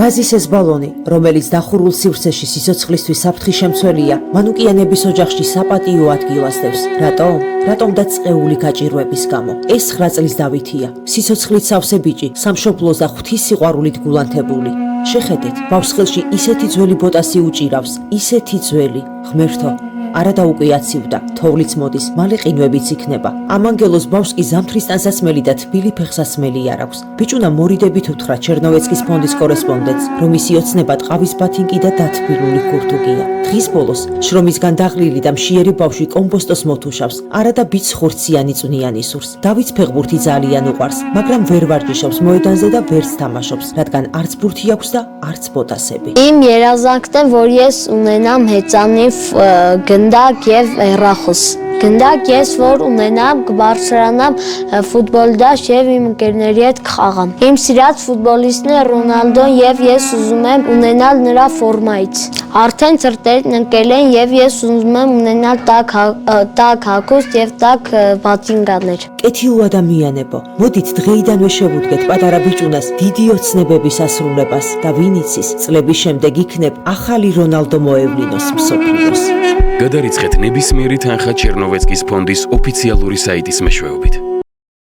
გაზის ეს ბალონი, რომელიც დახურულ სივრცეში სიცოცხლისთვის საფრთხის შემცველია, მანუკიანების ოჯახში საპატიო ადგილას დევს. რატომ და წეული გაჭირვების გამო. ეს 9 წლის დავითია. სიცოცხლით სავსე ბიჭი, სამშობლოს და ღვთის სიყვარულით გულანთებული. შეხედეთ, ბავშვს ხელში ისეთი ძველი ბოტასი უჭირავს, ისეთი ძველი, ღმერთო. არა დაუკვიაცივდა, თოვლიც მოდის, მალე ყინვებიც იქნება. ამ ანგელოს ბავშვს კი ზამთრის ტანსაცმელი და თბილი ფეხსაცმელი არ აქვს. ბიჭუნა მორიდებით უთხრა ჩერნოვეცკის ფონდის კორესპონდენტს, რომ ისი ოცნება ტყავის ბათინკი და დათბილული ქურთუგია. დღის ბოლოს შრომისგან დაღლილი და მშიერი ბავშვი კომპოსტოს მოთუშავს, არა და ბიჭს ხორციანი წვნიანი სურს. დავითს ფეხბურთი ძალიან უყვარს, მაგრამ ვერ ვარჯიშობს მოედანზე და ვერც თამაშობს, რადგან არც ბურთი აქვს და არც ბოტასები. Им երազանքն որ ես ունենամ հեծանիվ գնդակ եւ հեռախոս Գնդակ ես որ ունենամ կբարձրանամ ֆուտբոլ դաշտ եւ իմ ընկերների հետ կխաղամ Իմ սիրած ֆուտբոլիստն է Ռոնալդոն եւ ես ուզում եմ ունենալ նրա ֆորմայից Արդեն ծրտերն ընկել են եւ ես ուզում եմ ունենալ տաք հագուստ եւ տաք բատինկաներ კეთილ ადამიანებო, მოდით დღეიდანვე შევუდგეთ პატარა ბიჭუნას დიდი ოცნებების ასრულებას და ვინ იცის, წლების შემდეგ იქნებ ახალი რონალდო მოევლინოს მსოფლიოს. გადარიცხეთ ნებისმიერი თანხა ჩერნოვეცკის ფონდის ოფიციალური საიტის მეშვეობით.